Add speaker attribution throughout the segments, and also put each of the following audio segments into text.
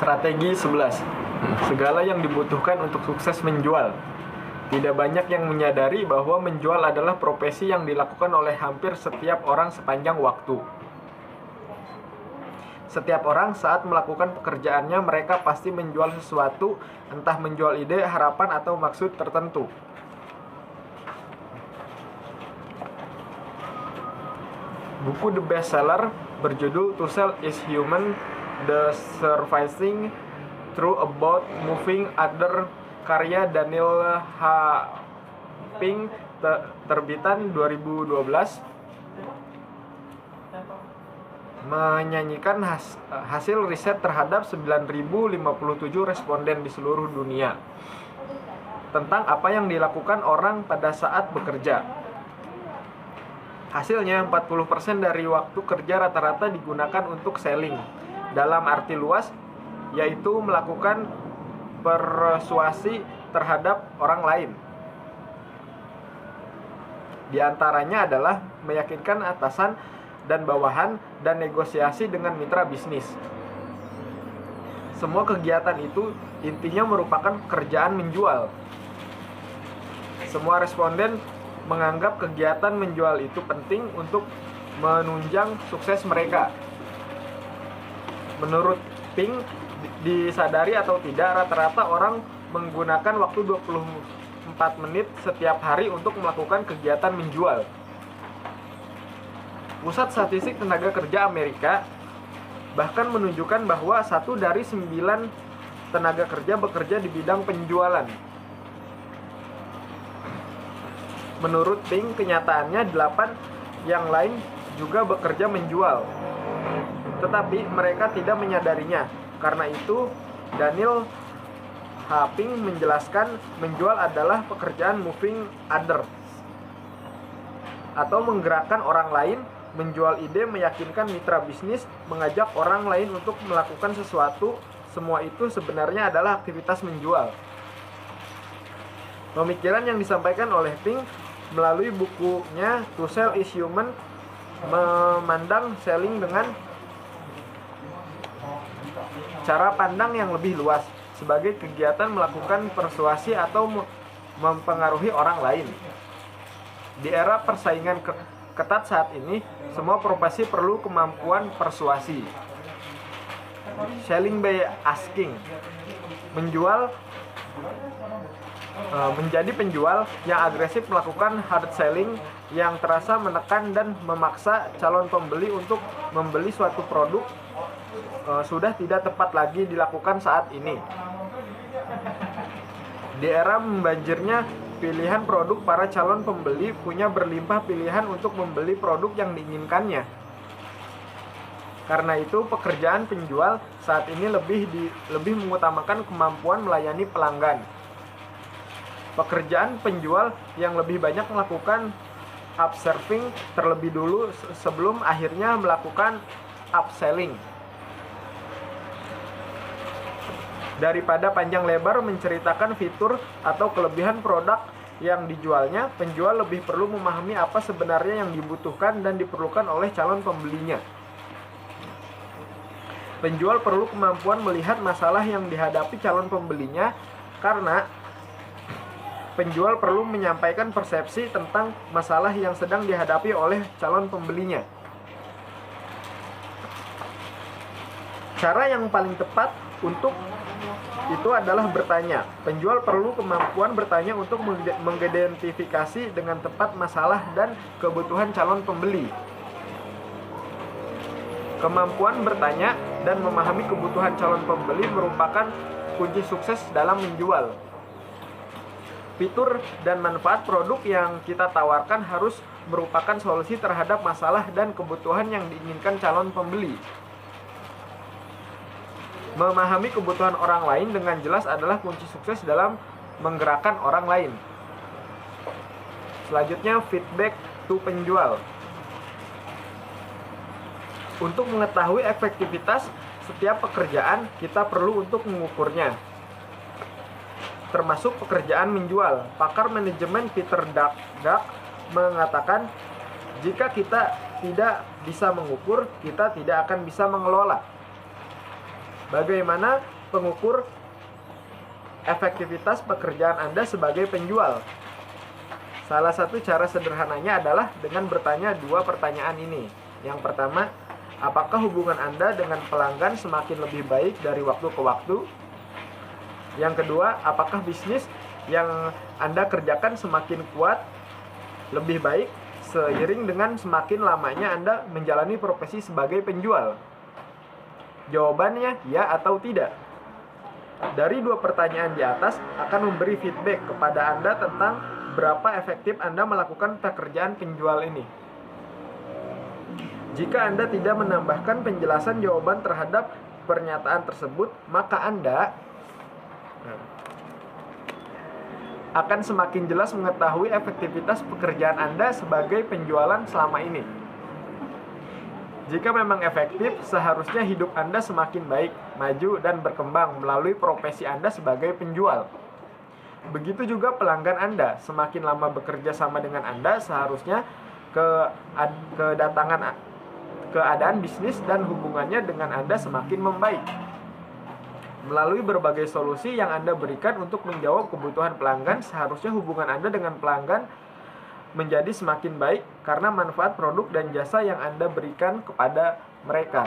Speaker 1: Strategi 11. Segala yang dibutuhkan untuk sukses menjual. Tidak banyak yang menyadari bahwa menjual adalah profesi yang dilakukan oleh hampir setiap orang sepanjang waktu. Setiap orang saat melakukan pekerjaannya, mereka pasti menjual sesuatu, entah menjual ide, harapan, atau maksud tertentu. Buku The Bestseller berjudul To Sell is Human, The Surviving Truth About Moving Other karya Daniel H. Pink, terbitan 2012, menyanyikan hasil riset terhadap 9.057 responden di seluruh dunia tentang apa yang dilakukan orang pada saat bekerja. Hasilnya, 40% dari waktu kerja rata-rata digunakan untuk selling, dalam arti luas, yaitu melakukan persuasi terhadap orang lain. Di antaranya adalah meyakinkan atasan dan bawahan dan negosiasi dengan mitra bisnis. Semua kegiatan itu intinya merupakan pekerjaan menjual. Semua responden menganggap kegiatan menjual itu penting untuk menunjang sukses mereka. Menurut Pink, disadari atau tidak, rata-rata orang menggunakan waktu 24 menit setiap hari untuk melakukan kegiatan menjual. Pusat Statistik Tenaga Kerja Amerika bahkan menunjukkan bahwa 1 dari 9 tenaga kerja bekerja di bidang penjualan. Menurut Pink, kenyataannya 8 yang lain juga bekerja menjual, tetapi mereka tidak menyadarinya. Karena itu, Daniel H. Pink menjelaskan menjual adalah pekerjaan moving others, atau menggerakkan orang lain, menjual ide, meyakinkan mitra bisnis, mengajak orang lain untuk melakukan sesuatu. Semua itu sebenarnya adalah aktivitas menjual. Pemikiran yang disampaikan oleh Pink melalui bukunya To Sell is Human memandang selling dengan cara pandang yang lebih luas, sebagai kegiatan melakukan persuasi atau mempengaruhi orang lain. Di era persaingan ketat saat ini, semua profesi perlu kemampuan persuasi. Selling by asking. Menjadi penjual yang agresif melakukan hard selling yang terasa menekan dan memaksa calon pembeli untuk membeli suatu produk sudah tidak tepat lagi dilakukan saat ini. Di era membanjirnya pilihan produk, para calon pembeli punya berlimpah pilihan untuk membeli produk yang diinginkannya. Karena itu, pekerjaan penjual saat ini lebih mengutamakan kemampuan melayani pelanggan. Pekerjaan penjual yang lebih banyak melakukan upselling terlebih dulu sebelum akhirnya melakukan upselling. Daripada panjang lebar menceritakan fitur atau kelebihan produk yang dijualnya, penjual lebih perlu memahami apa sebenarnya yang dibutuhkan dan diperlukan oleh calon pembelinya. Penjual perlu kemampuan melihat masalah yang dihadapi calon pembelinya, karena penjual perlu menyampaikan persepsi tentang masalah yang sedang dihadapi oleh calon pembelinya. Cara yang paling tepat untuk itu adalah bertanya. Penjual perlu kemampuan bertanya untuk mengidentifikasi dengan tepat masalah dan kebutuhan calon pembeli. Kemampuan bertanya dan memahami kebutuhan calon pembeli merupakan kunci sukses dalam menjual. Fitur dan manfaat produk yang kita tawarkan harus merupakan solusi terhadap masalah dan kebutuhan yang diinginkan calon pembeli. Memahami kebutuhan orang lain dengan jelas adalah kunci sukses dalam menggerakkan orang lain. Selanjutnya, feedback to penjual. Untuk mengetahui efektivitas setiap pekerjaan, kita perlu untuk mengukurnya, termasuk pekerjaan menjual. Pakar manajemen Peter Duck mengatakan, jika kita tidak bisa mengukur, kita tidak akan bisa mengelola. Bagaimana pengukur efektivitas pekerjaan Anda sebagai penjual? Salah satu cara sederhananya adalah dengan bertanya dua pertanyaan ini. Yang pertama, apakah hubungan Anda dengan pelanggan semakin lebih baik dari waktu ke waktu? Yang kedua, apakah bisnis yang Anda kerjakan semakin kuat, lebih baik, seiring dengan semakin lamanya Anda menjalani profesi sebagai penjual? Jawabannya ya atau tidak. Dari dua pertanyaan di atas akan memberi feedback kepada Anda tentang berapa efektif Anda melakukan pekerjaan penjual ini. Jika Anda tidak menambahkan penjelasan jawaban terhadap pernyataan tersebut, maka Anda akan semakin jelas mengetahui efektivitas pekerjaan Anda sebagai penjualan selama ini. Jika memang efektif, seharusnya hidup Anda semakin baik, maju, dan berkembang melalui profesi Anda sebagai penjual. Begitu juga pelanggan Anda, semakin lama bekerja sama dengan Anda, seharusnya keadaan bisnis dan hubungannya dengan Anda semakin membaik. Melalui berbagai solusi yang Anda berikan untuk menjawab kebutuhan pelanggan, seharusnya hubungan Anda dengan pelanggan menjadi semakin baik karena manfaat produk dan jasa yang Anda berikan kepada mereka.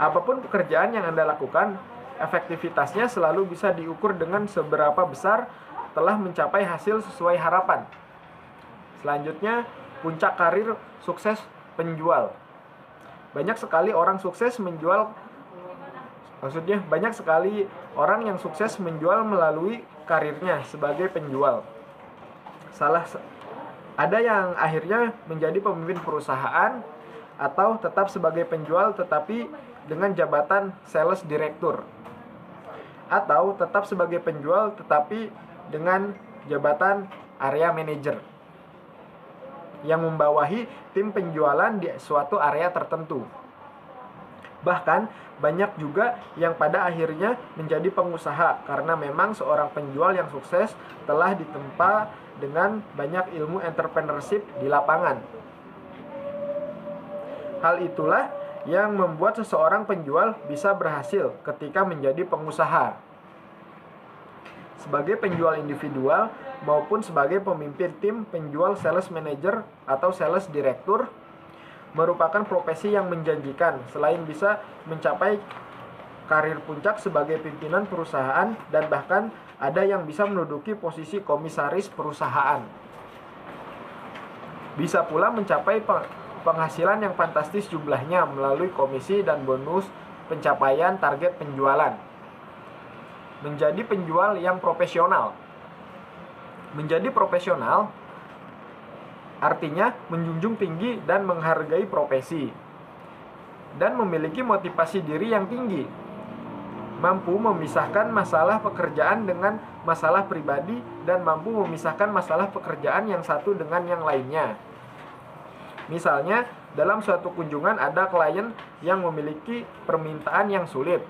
Speaker 1: Apapun pekerjaan yang Anda lakukan, efektivitasnya selalu bisa diukur dengan seberapa besar telah mencapai hasil sesuai harapan. Selanjutnya, puncak karir sukses penjual. Banyak sekali orang yang sukses menjual melalui karirnya sebagai penjual. Ada yang akhirnya menjadi pemimpin perusahaan atau tetap sebagai penjual tetapi dengan jabatan sales direktur, atau tetap sebagai penjual tetapi dengan jabatan area manager yang membawahi tim penjualan di suatu area tertentu. Bahkan banyak juga yang pada akhirnya menjadi pengusaha karena memang seorang penjual yang sukses telah ditempa dengan banyak ilmu entrepreneurship di lapangan. Hal itulah yang membuat seseorang penjual bisa berhasil ketika menjadi pengusaha. Sebagai penjual individual maupun sebagai pemimpin tim penjual, sales manager atau sales direktur merupakan profesi yang menjanjikan selain bisa mencapai karir puncak sebagai pimpinan perusahaan dan bahkan ada yang bisa menduduki posisi komisaris perusahaan. Bisa pula mencapai penghasilan yang fantastis jumlahnya melalui komisi dan bonus pencapaian target penjualan. Menjadi penjual yang profesional. Menjadi profesional artinya menjunjung tinggi dan menghargai profesi dan memiliki motivasi diri yang tinggi. Mampu memisahkan masalah pekerjaan dengan masalah pribadi dan mampu memisahkan masalah pekerjaan yang satu dengan yang lainnya. Misalnya, dalam suatu kunjungan ada klien yang memiliki permintaan yang sulit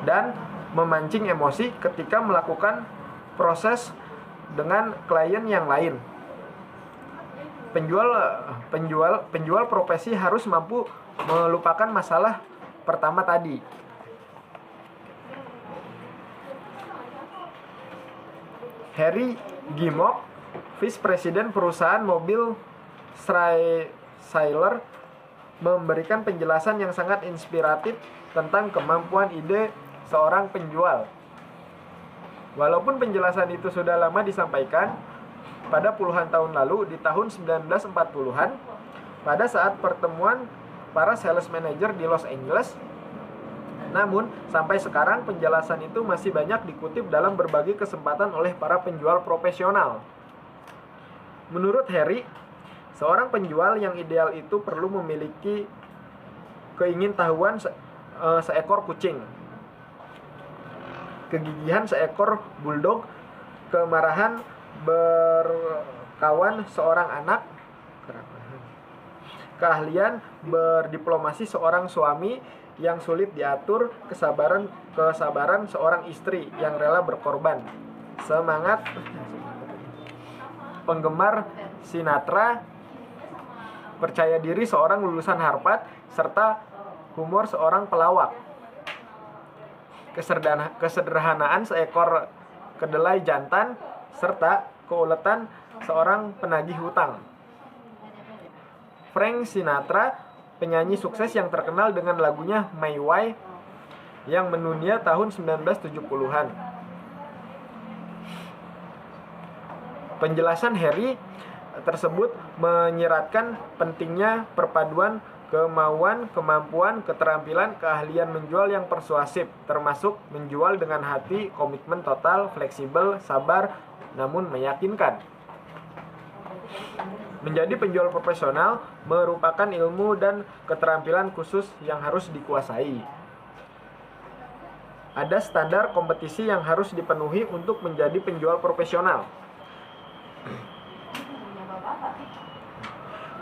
Speaker 1: dan memancing emosi ketika melakukan proses dengan klien yang lain. Penjual profesi harus mampu melupakan masalah pertama tadi. Harry Gimok, Vice President perusahaan mobil Chrysler, memberikan penjelasan yang sangat inspiratif tentang kemampuan ide seorang penjual. Walaupun penjelasan itu sudah lama disampaikan, pada puluhan tahun lalu, di tahun 1940-an, pada saat pertemuan para sales manager di Los Angeles. Namun, sampai sekarang penjelasan itu masih banyak dikutip dalam berbagai kesempatan oleh para penjual profesional. Menurut Harry, seorang penjual yang ideal itu perlu memiliki keingintahuan seekor kucing, kegigihan seekor bulldog, kemarahan berkawan seorang anak, keahlian berdiplomasi seorang suami yang sulit diatur, kesabaran seorang istri yang rela berkorban, semangat penggemar Sinatra, percaya diri seorang lulusan Harvard, serta humor seorang pelawak. Kesederhanaan seekor kedelai jantan, serta keuletan seorang penagih hutang. Frank Sinatra, penyanyi sukses yang terkenal dengan lagunya My Way yang mendunia tahun 1970-an. Penjelasan Harry tersebut menyiratkan pentingnya perpaduan kemauan, kemampuan, keterampilan, keahlian menjual yang persuasif, termasuk menjual dengan hati, komitmen total, fleksibel, sabar, namun meyakinkan. Menjadi penjual profesional merupakan ilmu dan keterampilan khusus yang harus dikuasai. Ada standar kompetisi yang harus dipenuhi untuk menjadi penjual profesional.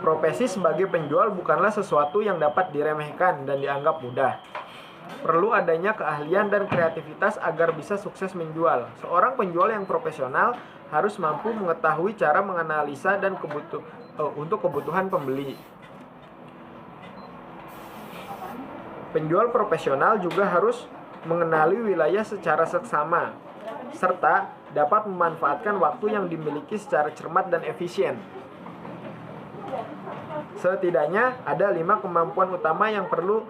Speaker 1: Profesi sebagai penjual bukanlah sesuatu yang dapat diremehkan dan dianggap mudah. Perlu adanya keahlian dan kreativitas agar bisa sukses menjual. Seorang penjual yang profesional harus mampu mengetahui cara menganalisa dan untuk kebutuhan pembeli. Penjual profesional juga harus mengenali wilayah secara seksama, serta dapat memanfaatkan waktu yang dimiliki secara cermat dan efisien. Setidaknya ada 5 kemampuan utama yang perlu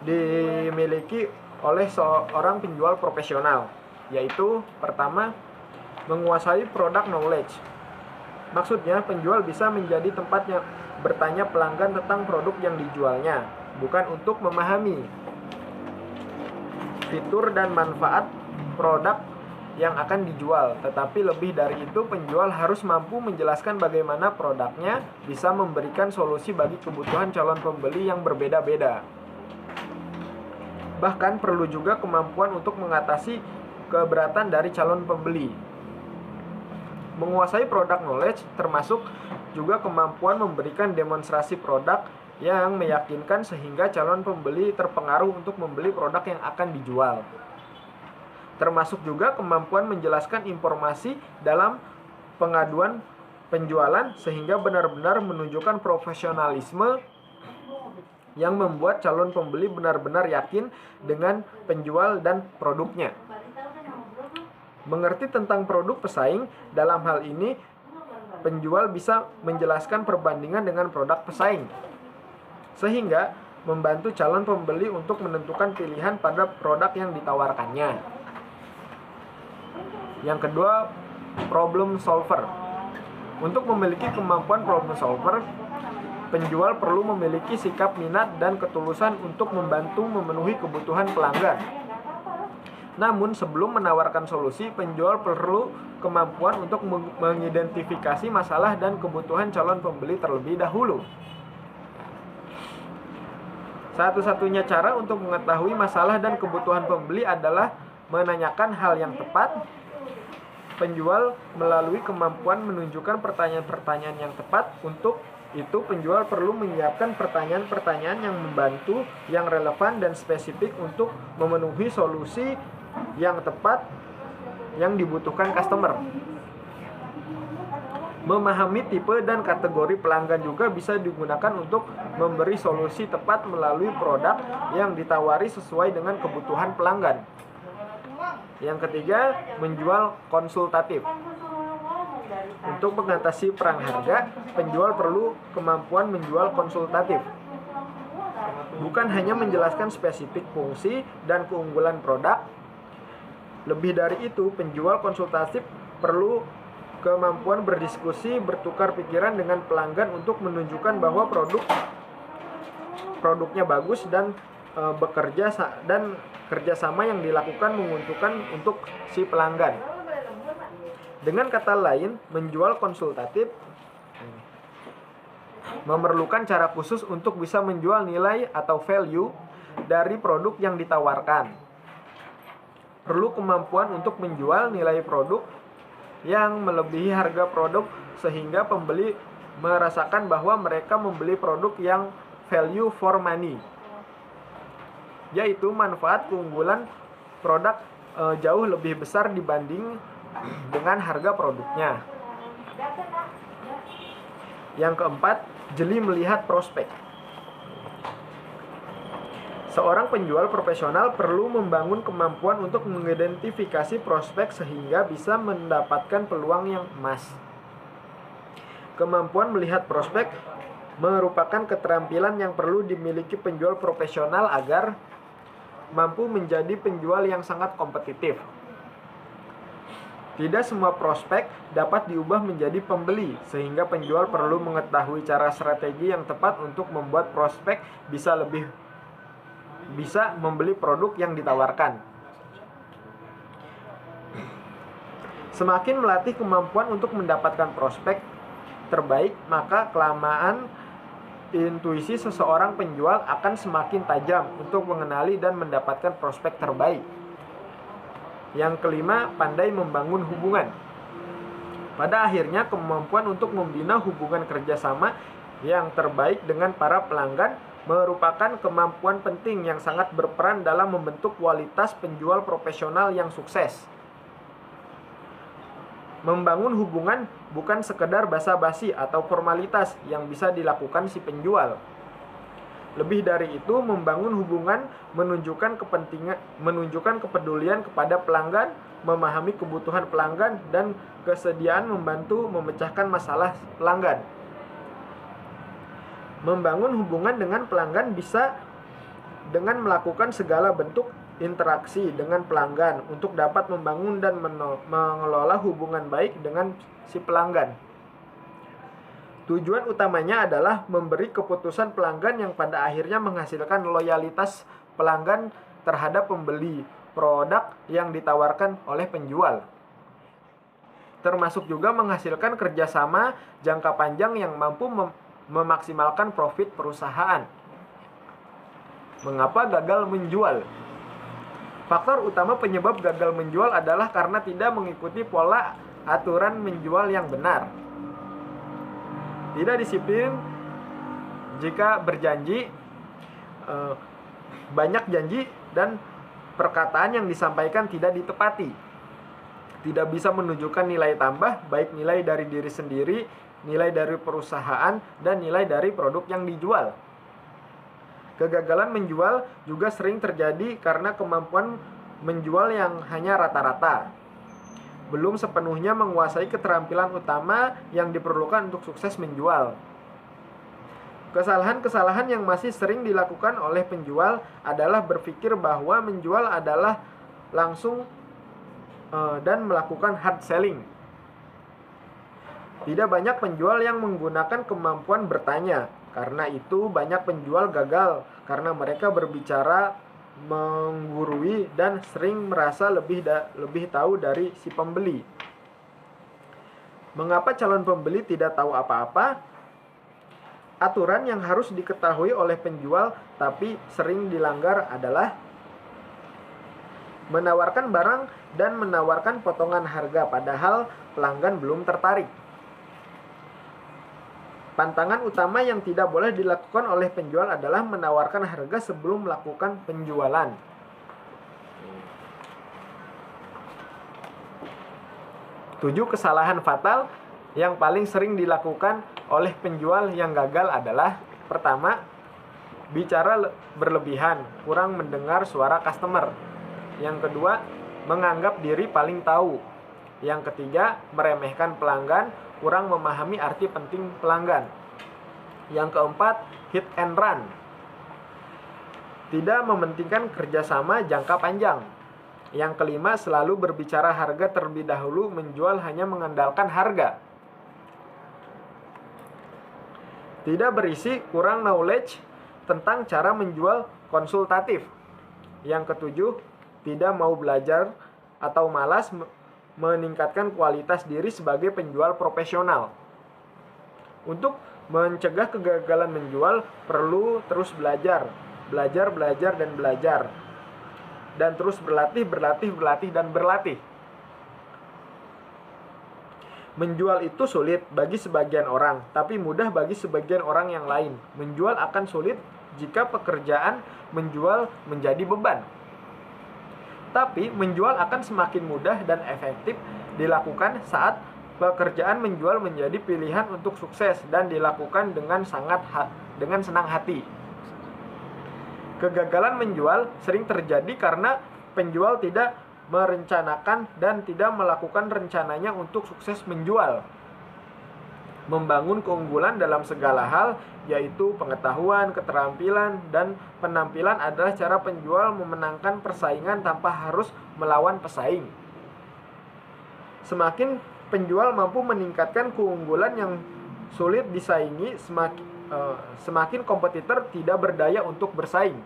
Speaker 1: dimiliki oleh seorang penjual profesional, yaitu pertama, menguasai product knowledge. Maksudnya, penjual bisa menjadi tempat yang bertanya pelanggan tentang produk yang dijualnya, bukan untuk memahami fitur dan manfaat produk yang akan dijual, tetapi lebih dari itu, penjual harus mampu menjelaskan bagaimana produknya bisa memberikan solusi bagi kebutuhan calon pembeli yang berbeda-beda. Bahkan perlu juga kemampuan untuk mengatasi keberatan dari calon pembeli. Menguasai product knowledge termasuk juga kemampuan memberikan demonstrasi produk yang meyakinkan sehingga calon pembeli terpengaruh untuk membeli produk yang akan dijual. Termasuk juga kemampuan menjelaskan informasi dalam pengaduan penjualan sehingga benar-benar menunjukkan profesionalisme yang membuat calon pembeli benar-benar yakin dengan penjual dan produknya. Mengerti tentang produk pesaing, dalam hal ini penjual bisa menjelaskan perbandingan dengan produk pesaing, sehingga membantu calon pembeli untuk menentukan pilihan pada produk yang ditawarkannya. Yang kedua, problem solver. Untuk memiliki kemampuan problem solver, penjual perlu memiliki sikap minat dan ketulusan untuk membantu memenuhi kebutuhan pelanggan. Namun, sebelum menawarkan solusi, penjual perlu kemampuan untuk mengidentifikasi masalah dan kebutuhan calon pembeli terlebih dahulu. Satu-satunya cara untuk mengetahui masalah dan kebutuhan pembeli adalah menanyakan hal yang tepat. Penjual melalui kemampuan menunjukkan pertanyaan-pertanyaan yang tepat. Untuk itu, penjual perlu menyiapkan pertanyaan-pertanyaan yang membantu, yang relevan dan spesifik untuk memenuhi solusi yang tepat yang dibutuhkan customer. Memahami tipe dan kategori pelanggan juga bisa digunakan untuk memberi solusi tepat melalui produk yang ditawari sesuai dengan kebutuhan pelanggan. Yang ketiga, menjual konsultatif. Untuk mengatasi perang harga, penjual perlu kemampuan menjual konsultatif. Bukan hanya menjelaskan spesifik fungsi dan keunggulan produk. Lebih dari itu, penjual konsultatif perlu kemampuan berdiskusi, bertukar pikiran dengan pelanggan untuk menunjukkan bahwa produknya bagus dan kerjasama yang dilakukan menguntungkan untuk si pelanggan. Dengan kata lain, menjual konsultatif memerlukan cara khusus untuk bisa menjual nilai atau value dari produk yang ditawarkan. Perlu kemampuan untuk menjual nilai produk yang melebihi harga produk sehingga pembeli merasakan bahwa mereka membeli produk yang value for money, yaitu manfaat keunggulan produk jauh lebih besar dibanding dengan harga produknya. Yang keempat, jeli melihat prospek. Seorang penjual profesional perlu membangun kemampuan untuk mengidentifikasi prospek sehingga bisa mendapatkan peluang yang emas. Kemampuan melihat prospek merupakan keterampilan yang perlu dimiliki penjual profesional agar mampu menjadi penjual yang sangat kompetitif. Tidak semua prospek dapat diubah menjadi pembeli, sehingga penjual perlu mengetahui cara strategi yang tepat untuk membuat prospek bisa membeli produk yang ditawarkan. Semakin melatih kemampuan untuk mendapatkan prospek terbaik, maka kelamaan intuisi seseorang penjual akan semakin tajam untuk mengenali dan mendapatkan prospek terbaik. Yang kelima, pandai membangun hubungan. Pada akhirnya, kemampuan untuk membina hubungan kerjasama yang terbaik dengan para pelanggan merupakan kemampuan penting yang sangat berperan dalam membentuk kualitas penjual profesional yang sukses. Membangun hubungan bukan sekedar basa-basi atau formalitas yang bisa dilakukan si penjual. Lebih dari itu, membangun hubungan menunjukkan kepedulian kepada pelanggan, memahami kebutuhan pelanggan, dan kesediaan membantu memecahkan masalah pelanggan. Membangun hubungan dengan pelanggan bisa dengan melakukan segala bentuk interaksi dengan pelanggan untuk dapat membangun dan mengelola hubungan baik dengan si pelanggan. Tujuan utamanya adalah memberi keputusan pelanggan yang pada akhirnya menghasilkan loyalitas pelanggan terhadap pembeli produk yang ditawarkan oleh penjual. Termasuk juga menghasilkan kerjasama jangka panjang yang mampu memaksimalkan profit perusahaan. Mengapa gagal menjual? Faktor utama penyebab gagal menjual adalah karena tidak mengikuti pola aturan menjual yang benar. Tidak disiplin jika berjanji, banyak janji dan perkataan yang disampaikan tidak ditepati. Tidak bisa menunjukkan nilai tambah, baik nilai dari diri sendiri, nilai dari perusahaan, dan nilai dari produk yang dijual. Kegagalan menjual juga sering terjadi karena kemampuan menjual yang hanya rata-rata. Belum sepenuhnya menguasai keterampilan utama yang diperlukan untuk sukses menjual. Kesalahan-kesalahan yang masih sering dilakukan oleh penjual adalah berpikir bahwa menjual adalah langsung dan melakukan hard selling. Tidak banyak penjual yang menggunakan kemampuan bertanya. Karena itu banyak penjual gagal karena mereka berbicara menggurui dan sering merasa lebih tahu dari si pembeli. Mengapa calon pembeli tidak tahu apa-apa? Aturan yang harus diketahui oleh penjual tapi sering dilanggar adalah menawarkan barang dan menawarkan potongan harga padahal pelanggan belum tertarik. Pantangan utama yang tidak boleh dilakukan oleh penjual adalah menawarkan harga sebelum melakukan penjualan. Tujuh kesalahan fatal yang paling sering dilakukan oleh penjual yang gagal adalah: pertama, bicara berlebihan, kurang mendengar suara customer. Yang kedua, menganggap diri paling tahu. Yang ketiga, meremehkan pelanggan, kurang memahami arti penting pelanggan. Yang keempat, hit and run. Tidak mementingkan kerjasama jangka panjang. Yang kelima, selalu berbicara harga terlebih dahulu, menjual hanya mengandalkan harga. Tidak berisi, kurang knowledge tentang cara menjual konsultatif. Yang ketujuh, tidak mau belajar atau malas meningkatkan kualitas diri sebagai penjual profesional. Untuk mencegah kegagalan menjual, perlu terus belajar, dan terus berlatih, dan berlatih. Menjual itu sulit bagi sebagian orang, tapi mudah bagi sebagian orang yang lain. Menjual akan sulit jika pekerjaan menjual menjadi beban. Tapi menjual akan semakin mudah dan efektif dilakukan saat pekerjaan menjual menjadi pilihan untuk sukses dan dilakukan dengan senang hati. Kegagalan menjual sering terjadi karena penjual tidak merencanakan dan tidak melakukan rencananya untuk sukses menjual. Membangun keunggulan dalam segala hal, yaitu pengetahuan, keterampilan, dan penampilan adalah cara penjual memenangkan persaingan tanpa harus melawan pesaing. Semakin penjual mampu meningkatkan keunggulan yang sulit disaingi, semakin kompetitor tidak berdaya untuk bersaing.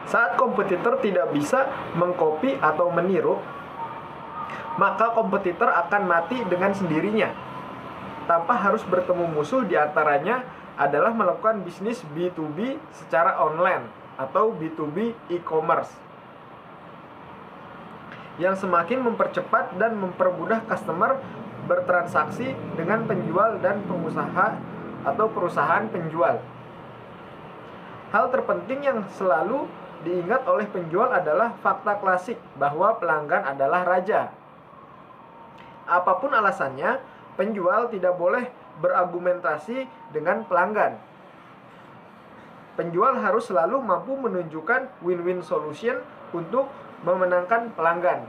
Speaker 1: Saat kompetitor tidak bisa mengkopi atau meniru, maka kompetitor akan mati dengan sendirinya, tanpa harus bertemu musuh. Di antaranya adalah melakukan bisnis B2B secara online atau B2B e-commerce yang semakin mempercepat dan mempermudah customer bertransaksi dengan penjual dan pengusaha atau perusahaan penjual. Hal terpenting yang selalu diingat oleh penjual adalah fakta klasik bahwa pelanggan adalah raja. Apapun alasannya, penjual tidak boleh berargumentasi dengan pelanggan. Penjual harus selalu mampu menunjukkan win-win solution untuk memenangkan pelanggan.